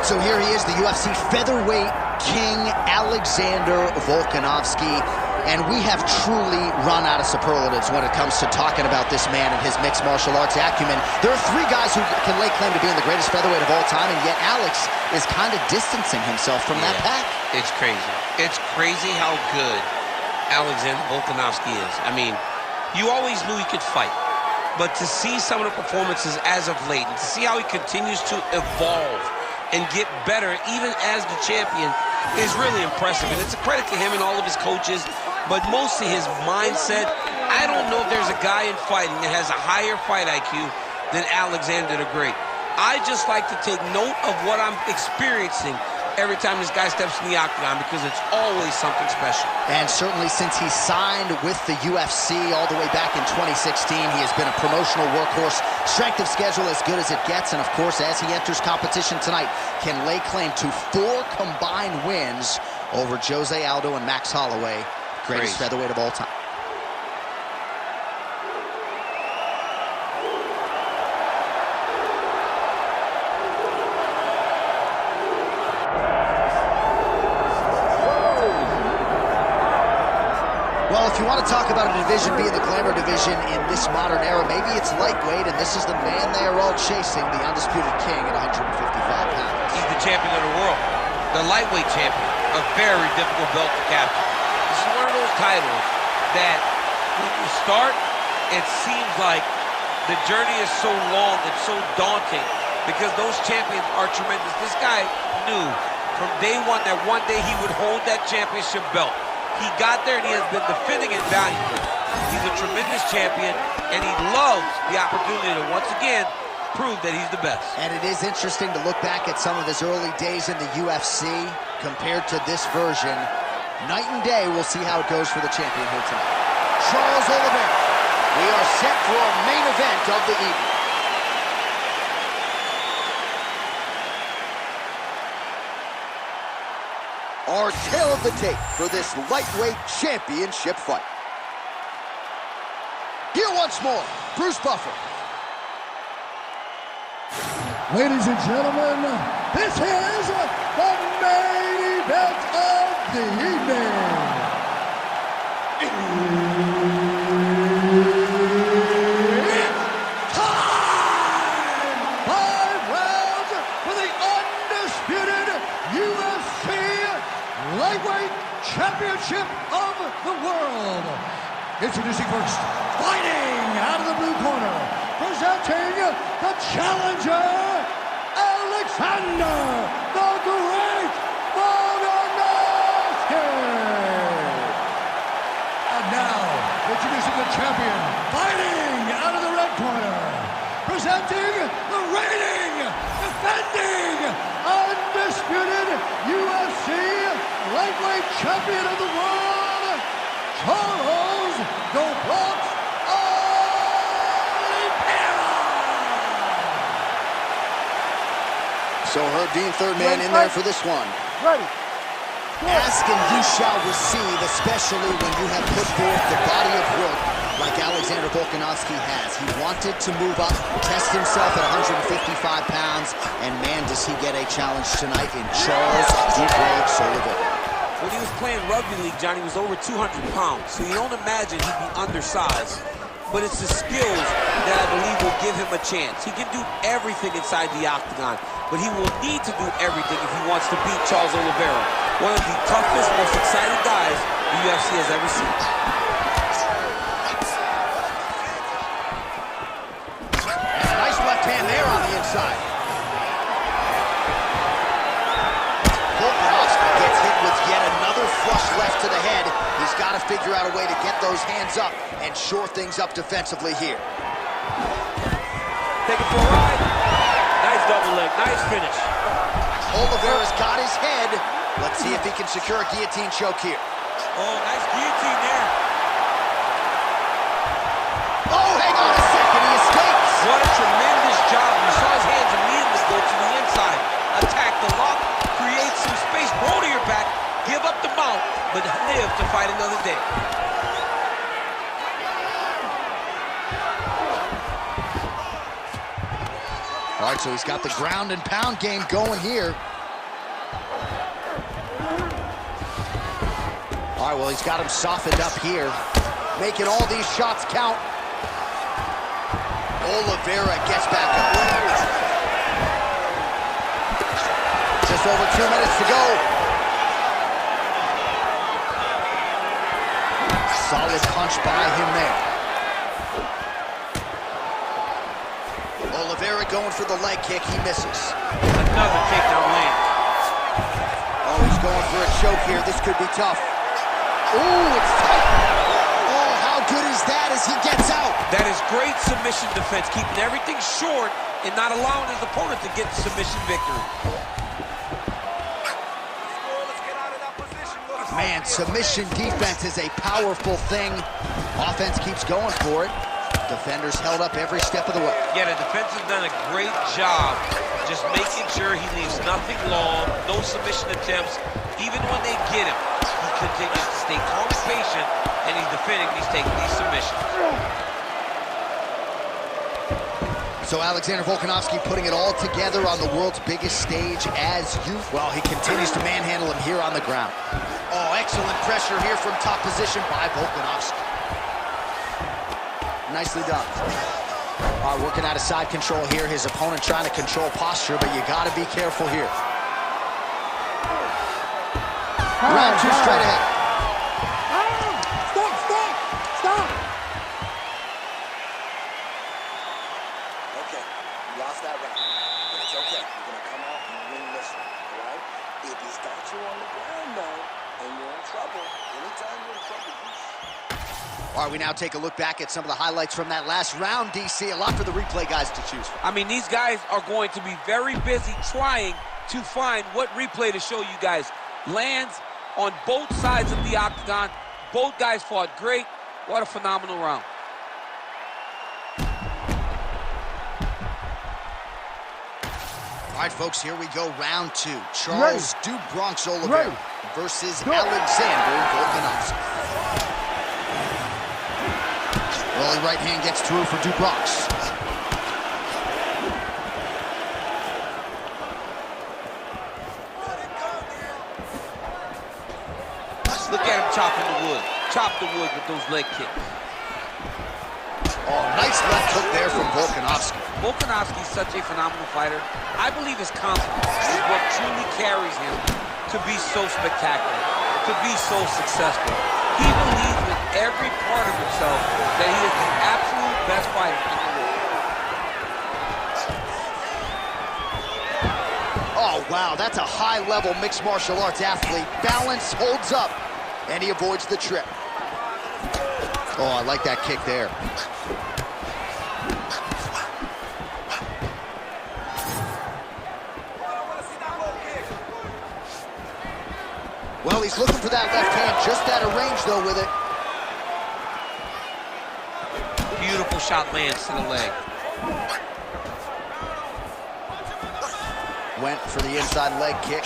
So here he is, the UFC featherweight king, Alexander Volkanovski. And we have truly run out of superlatives when it comes to talking about this man and his mixed martial arts acumen. There are three guys who can lay claim to being the greatest featherweight of all time, and yet Alex is kind of distancing himself from that pack. It's crazy. It's crazy how good Alexander Volkanovski is. I mean, you always knew he could fight. But to see some of the performances as of late, and to see how he continues to evolve and get better, even as the champion, is really impressive. And it's a credit to him and all of his coaches, but mostly his mindset. I don't know if there's a guy in fighting that has a higher fight IQ than Alexander the Great. I just like to take note of what I'm experiencing every time this guy steps in the octagon, because it's always something special. And certainly since he signed with the UFC all the way back in 2016, he has been a promotional workhorse. Strength of schedule as good as it gets, and of course, as he enters competition tonight, can lay claim to 4 combined wins over Jose Aldo and Max Holloway, greatest featherweight of all time. Well, if you want to talk about a division being the glamour division in this modern era, maybe it's lightweight, and this is the man they are all chasing, the undisputed king at 155 pounds. He's the champion of the world, the lightweight champion, a very difficult belt to capture. This is one of those titles that when you start, it seems like the journey is so long, it's so daunting, because those champions are tremendous. This guy knew from day one that one day he would hold that championship belt. He got there, and he has been defending it valiantly. He's a tremendous champion, and he loves the opportunity to once again prove that he's the best. And it is interesting to look back at some of his early days in the UFC compared to this version. Night and day, we'll see how it goes for the champion here tonight. Charles Oliveira. We are set for a main event of the evening. Our tale of the tape for this lightweight championship fight. Here once more, Bruce Buffer. Ladies and gentlemen, this is the main event of the evening. It's time! 5 rounds for the undisputed UFC Lightweight Championship of the World. Introducing first, fighting out of the blue corner, presenting the challenger, Alexander the Great Volkanovski. And now, introducing the champion, fighting out of the red corner, presenting the reigning, defending, undisputed UFC Lightweight Champion of the World, Charles Oliveira. So Herb Dean, third man in there for this one. Ready. Ask and you shall receive, especially when you have put forth the body of work like Alexander Volkanovski has. He wanted to move up, test himself at 155 pounds, and man, does he get a challenge tonight in Charles Oliveira. When he was playing rugby league, Johnny, was over 200 pounds, so you don't imagine he'd be undersized. But it's the skills that I believe will give him a chance. He can do everything inside the octagon, but he will need to do everything if he wants to beat Charles Oliveira, one of the toughest, most exciting guys the UFC has ever seen. And a nice left hand there on the inside. Volkanovski gets hit with yet another flush left to the head. He's got to figure out a way to get those hands up and shore things up defensively here. Take it for a ride. Nice double leg, nice finish. Oliveira's got his head. Let's see if he can secure a guillotine choke here. Oh, nice guillotine there. Oh, hang on a second, he escapes. What a tremendous job. You saw his hands immediately go to the inside. Attack the lock, create some space, roll to your back, give up the mount, but live to fight another day. All right, so he's got the ground and pound game going here. All right, well, he's got him softened up here, making all these shots count. Oliveira gets back up. Just over 2 minutes to go. Solid punch by him there. Oliveira going for the leg kick. He misses. Another takedown land. Oh, he's going for a choke here. This could be tough. Ooh, it's tight. Oh, how good is that as he gets out? That is great submission defense, keeping everything short and not allowing his opponent to get the submission victory. Man, submission defense is a powerful thing. Offense keeps going for it. Defenders held up every step of the way. Yeah, the defense has done a great job just making sure he leaves nothing long, no submission attempts. Even when they get him, he continues to stay calm and patient, and he's defending, he's taking these submissions. So Alexander Volkanovski putting it all together on the world's biggest stage as you. Well, he continues to manhandle him here on the ground. Oh, excellent pressure here from top position by Volkanovski. Nicely done. All right, working out of side control here. His opponent trying to control posture, but you got to be careful here. Round two straight ahead. Stop! Okay, you lost that round, but it's okay. You're gonna come out and win this one, all right? If he's got you on the ground, though, and you're in trouble, anytime you're in trouble, All right, we now take a look back at some of the highlights from that last round, DC. A lot for the replay guys to choose from. I mean, these guys are going to be very busy trying to find what replay to show you guys. Lands on both sides of the octagon. Both guys fought great. What a phenomenal round. All right, folks, here we go, round two. Charles Du Bronx Oliveira versus Alexander Volkanovski. Early right hand gets through for Du Bronx. Look at him chopping the wood. Chop the wood with those leg kicks. Oh, nice left hook there from Volkanovski. Volkanovski is such a phenomenal fighter. I believe his confidence is what truly carries him to be so spectacular, to be so successful. He believes with every part of himself that he is the absolute best fighter in the world. Oh, wow, that's a high-level mixed martial arts athlete. Balance holds up, and he avoids the trip. Oh, I like that kick there. Well, he's looking for that left hand, just out of range, though, with it. Beautiful shot lands to the leg. Went for the inside leg kick.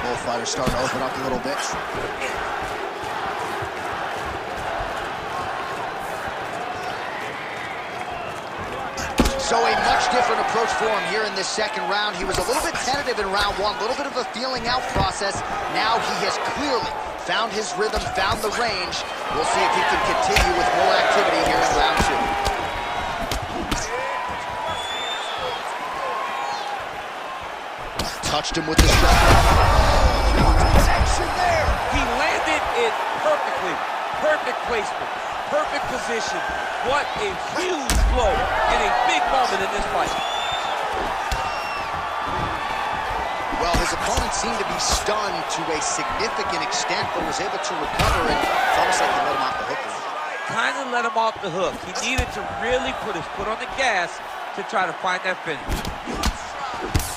Both fighters starting to open up a little bit. So a much different approach for him here in this second round. He was a little bit tentative in round one, a little bit of a feeling out process. Now he has clearly found his rhythm, found the range. We'll see if he can continue with more activity here in round two. Touched him with the strike. Action there. He landed it perfectly. Perfect placement. Perfect position. What a huge blow in a big moment in this fight. Well, his opponent seemed to be stunned to a significant extent, but was able to recover, and it's almost like he let him off the hook. Kind of let him off the hook. He needed to really put his foot on the gas to try to find that finish.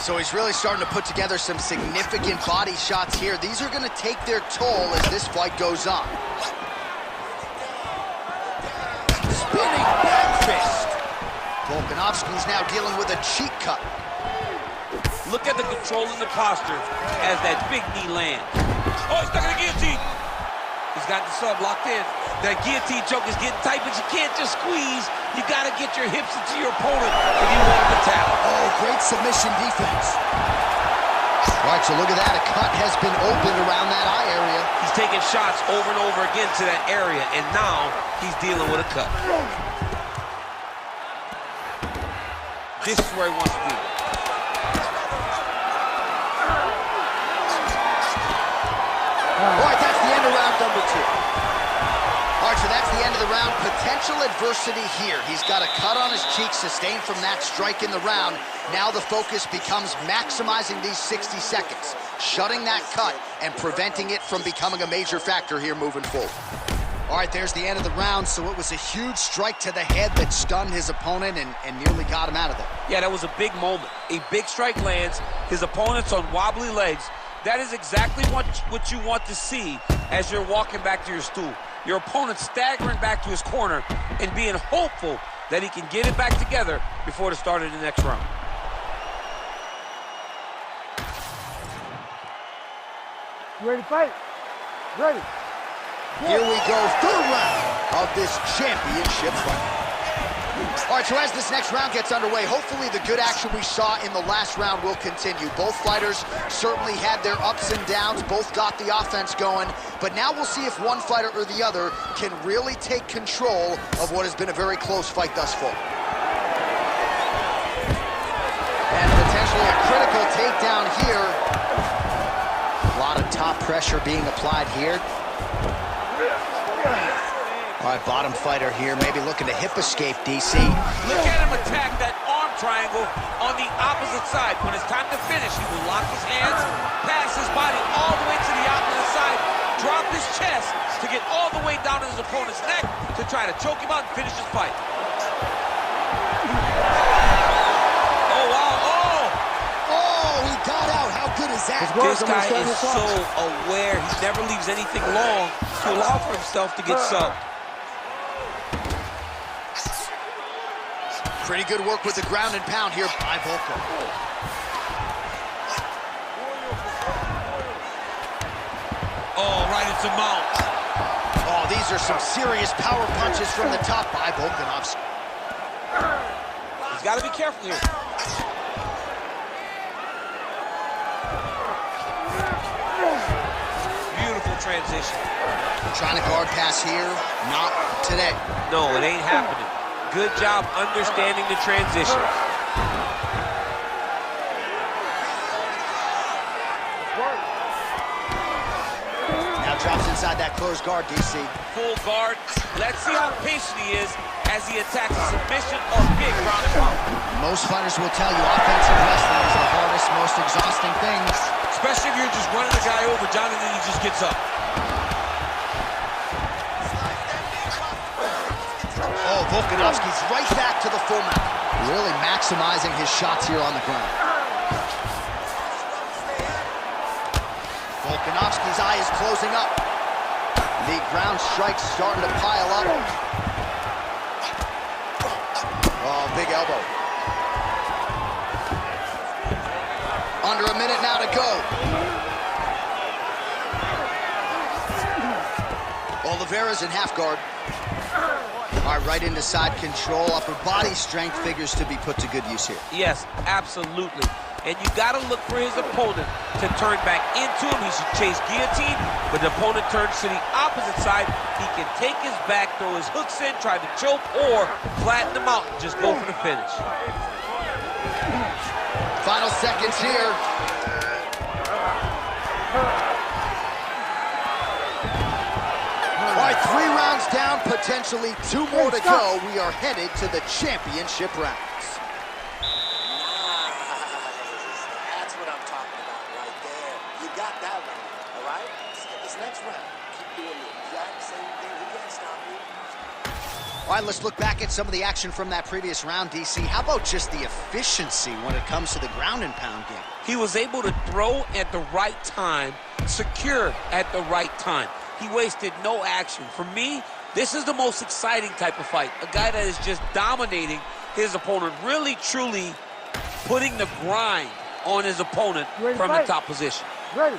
So he's really starting to put together some significant body shots here. These are going to take their toll as this fight goes on. Spinning back fist. Volkanovski's now dealing with a cheek cut. Look at the control and the posture as that big knee lands. Oh, he's stuck in the guillotine. He's got the sub locked in. That guillotine choke is getting tight, but you can't just squeeze. You got to get your hips into your opponent if you want him to tap. Oh, great submission defense. All right, so look at that. A cut has been opened around that eye area. He He's taking shots over and over again to that area, and now he's dealing with a cut. This is where he wants to be. All right, that's the end of round number 2. All right, so that's the end of the round. Potential adversity here. He's got a cut on his cheek sustained from that strike in the round. Now the focus becomes maximizing these 60 seconds, shutting that cut and preventing it from becoming a major factor here moving forward. All right, there's the end of the round. So it was a huge strike to the head that stunned his opponent and nearly got him out of there. Yeah, that was a big moment. A big strike lands, his opponent's on wobbly legs. That is exactly what you want to see as you're walking back to your stool. Your opponent staggering back to his corner and being hopeful that he can get it back together before the start of the next round. You ready to fight? Ready. Here we go, third round of this championship fight. All right, so as this next round gets underway, hopefully the good action we saw in the last round will continue. Both fighters certainly had their ups and downs, both got the offense going, but now we'll see if one fighter or the other can really take control of what has been a very close fight thus far. And potentially a critical takedown here. A lot of top pressure being applied here. All right, bottom fighter here, maybe looking to hip escape, DC. Look at him attack that arm triangle on the opposite side. When it's time to finish, he will lock his hands, pass his body all the way to the opposite side, drop his chest to get all the way down to his opponent's neck to try to choke him out and finish his fight. Oh, wow, Oh, he got out. How good is that? This guy is so aware. He never leaves anything long to allow for himself to get subbed. Pretty good work with the ground and pound here by Volko. Oh, right into mount. Oh, these are some serious power punches from the top by Volkanovski. He's got to be careful here. Beautiful transition. Trying to guard pass here. Not today. No, it ain't happening. Good job understanding the transition. Now drops inside that closed guard, DC. Full guard. Let's see how patient he is as he attacks a submission or big ground and pound. Most fighters will tell you offensive wrestling is the hardest, most exhausting thing. Especially if you're just running the guy over, John, and then he just gets up. Oh, Volkanovski's right back to the full mount. Really maximizing his shots here on the ground. Volkanovski's eye is closing up. The ground strikes starting to pile up. Oh, big elbow. Under a minute now to go. Oliveira's in half guard. All right, right into side control. Upper body strength figures to be put to good use here. Yes, absolutely. And you got to look for his opponent to turn back into him. He should chase guillotine, but the opponent turns to the opposite side. He can take his back, throw his hooks in, try to choke, or flatten him out and just go for the finish. Final seconds here. All right, 3 rounds down, potentially 2 more to go. We are headed to the championship rounds. Nice. That's what I'm talking about right there. You got that one, all right? Let's get this next round. Keep doing the exact same thing. We can't stop you. All right, let's look back at some of the action from that previous round, DC. How about just the efficiency when it comes to the ground and pound game? He was able to throw at the right time, secure at the right time. He wasted no action. For me, this is the most exciting type of fight. A guy that is just dominating his opponent, really, truly putting the grind on his opponent from the top position. Ready.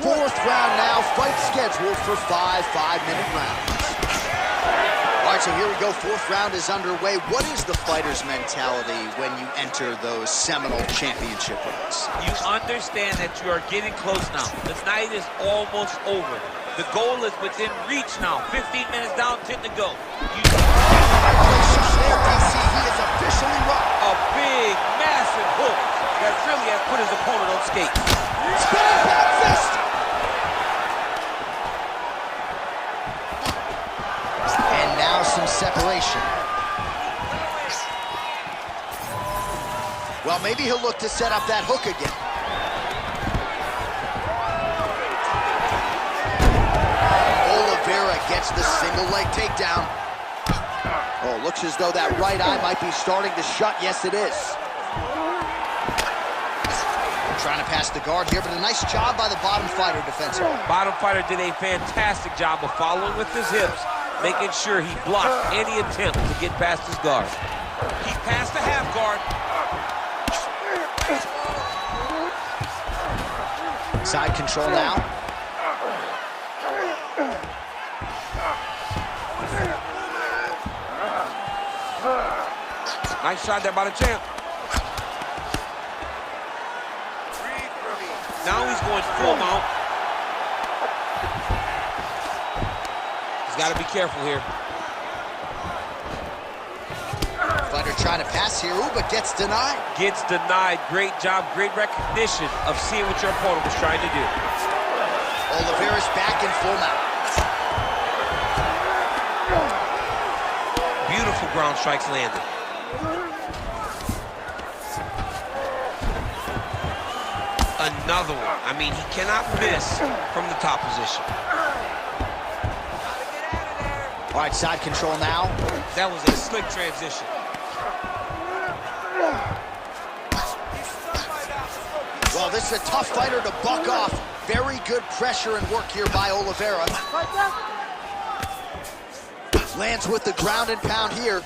4th round now, fight scheduled for 5 5-minute rounds. All right, right, so here we go. Fourth round is underway. What is the fighter's mentality when you enter those seminal championship rounds? You understand that you are getting close now. The night is almost over. The goal is within reach now. 15 minutes down, 10 to go. Shot there, DC. He is officially rocked. A big, massive hook that really has put his opponent on skates. Spinning back fist. And now some separation. Well, maybe he'll look to set up that hook again. Oliveira gets the single leg takedown. Oh, looks as though that right eye might be starting to shut. Yes, it is. Trying to pass the guard here, but a nice job by the bottom fighter defensively. Bottom fighter did a fantastic job of following with his hips, making sure he blocked any attempt to get past his guard. He passed the half guard. Side control now. Nice shot there by the champ. Now he's going full mount. He's got to be careful here. Fighter trying to pass here, ooh, but gets denied. Gets denied. Great job, great recognition of seeing what your opponent was trying to do. Oliveira's back in full mount. Beautiful ground strikes landed. Another one. I mean, he cannot miss from the top position. All right, side control now. That was a slick transition. Well, this is a tough fighter to buck off. Very good pressure and work here by Oliveira. Lands with the ground and pound here.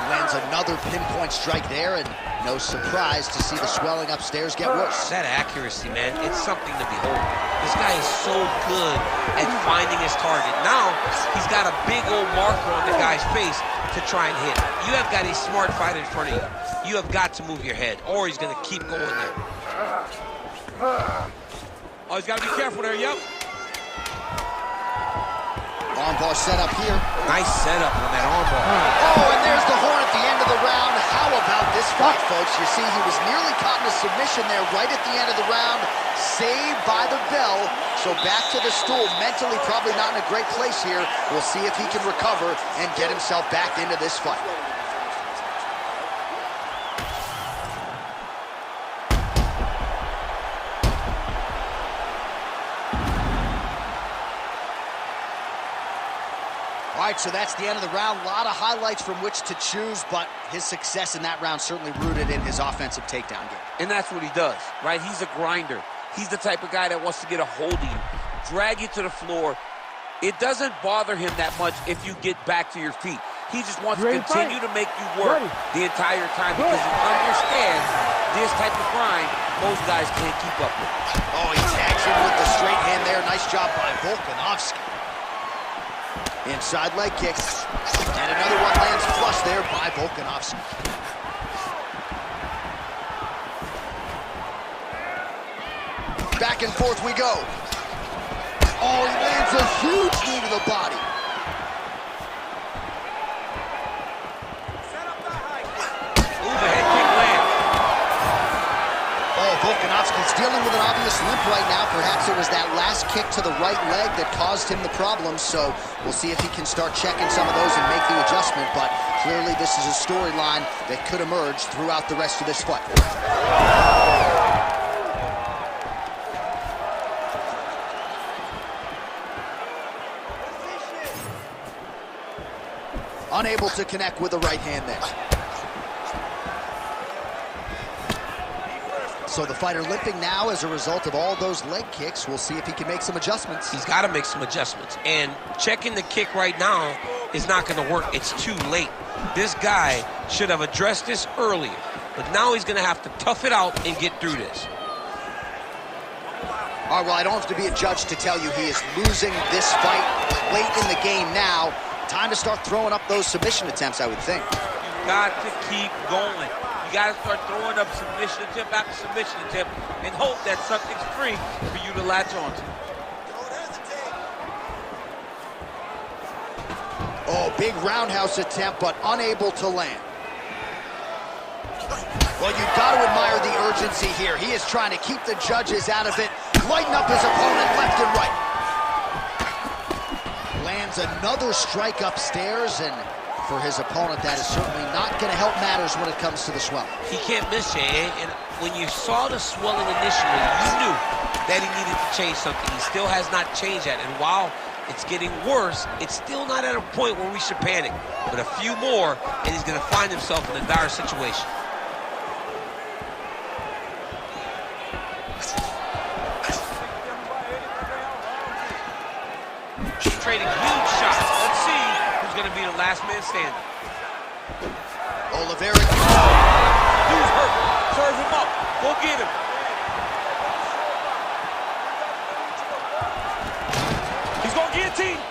Lands another pinpoint strike there, and no surprise to see the swelling upstairs get worse. That accuracy, man, it's something to behold. This guy is so good at finding his target. Now, he's got a big old marker on the guy's face to try and hit. You have got a smart fighter in front of you. You have got to move your head, or he's going to keep going there. Oh, he's got to be careful there, yep. Armbar set up here. Nice setup on that armbar. Oh, and there's the horn at the end of the round. How about this fight, folks? You see, he was nearly caught in a submission there right at the end of the round. Saved by the bell. So back to the stool. Mentally probably not in a great place here. We'll see if he can recover and get himself back into this fight. All right, so that's the end of the round. A lot of highlights from which to choose, but his success in that round certainly rooted in his offensive takedown game. And that's what he does, right? He's a grinder. He's the type of guy that wants to get a hold of you, drag you to the floor. It doesn't bother him that much if you get back to your feet. He just wants to continue to make you work the entire time because he understands this type of grind most guys can't keep up with. Oh, he tags him with the straight hand there. Nice job by Volkanovski. Inside leg kick. And another one lands flush there by Volkanovski. Back and forth we go. Oh, he lands a huge knee to the body. Overhead kick lands. Oh, Volkanovski's dealing with an obvious limp right now. Perhaps it was that last kick to the right leg that caused him the problem. So we'll see if he can start checking some of those and make the adjustment. But clearly this is a storyline that could emerge throughout the rest of this fight. Unable to connect with the right hand there. So the fighter limping now as a result of all those leg kicks. We'll see if he can make some adjustments. He's got to make some adjustments. And checking the kick right now is not going to work. It's too late. This guy should have addressed this earlier. But now he's going to have to tough it out and get through this. All right, well, I don't have to be a judge to tell you he is losing this fight late in the game now. Time to start throwing up those submission attempts, I would think. You got to keep going. You got to start throwing up submission attempt after submission attempt and hope that something's free for you to latch onto. Oh, big roundhouse attempt, but unable to land. Well, you've got to admire the urgency here. He is trying to keep the judges out of it, lighten up his opponent left and right. Lands another strike upstairs, and for his opponent, that is certainly not going to help matters when it comes to the swelling. He can't miss, Jay, and when you saw the swelling initially, you knew that he needed to change something. He still has not changed that, and while it's getting worse, it's still not at a point where we should panic. But a few more, and he's going to find himself in a dire situation. Trading huge shots. Let's see who's going to be the last man standing. Oliveira. Dude's hurt. Serve him up. Go get him. He's going to guillotine.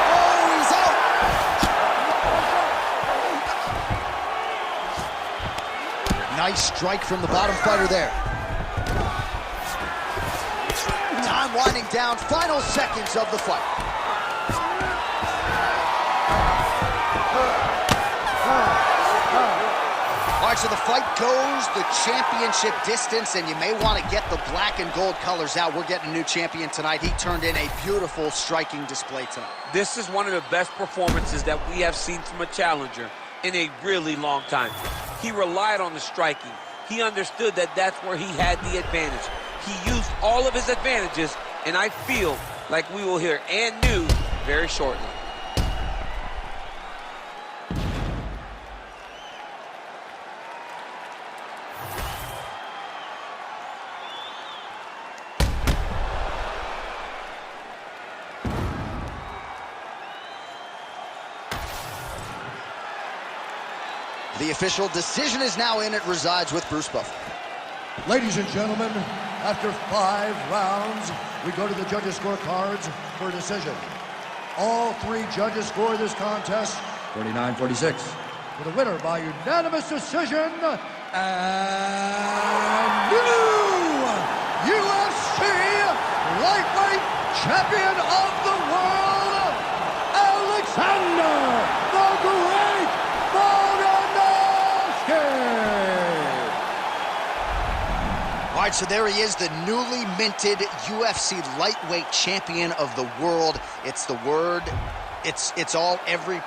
Oh, he's out. Nice strike from the bottom fighter there. Time winding down, final seconds of the fight. All right, so the fight goes the championship distance, and you may want to get the black and gold colors out. We're getting a new champion tonight. He turned in a beautiful striking display tonight. This is one of the best performances that we have seen from a challenger in a really long time. He relied on the striking. He understood that that's where he had the advantage. He used all of his advantages, and I feel like we will hear and new very shortly. The official decision is now in. It resides with Bruce Buffer. Ladies and gentlemen, after 5 rounds, we go to the judges' scorecards for a decision. All 3 judges score this contest 49-46. with a winner by unanimous decision and new UFC lightweight champion of the world, Alexander the Great Volkanovski. All right, so there he is, the newly minted UFC lightweight champion of the world. It's the word, it's all every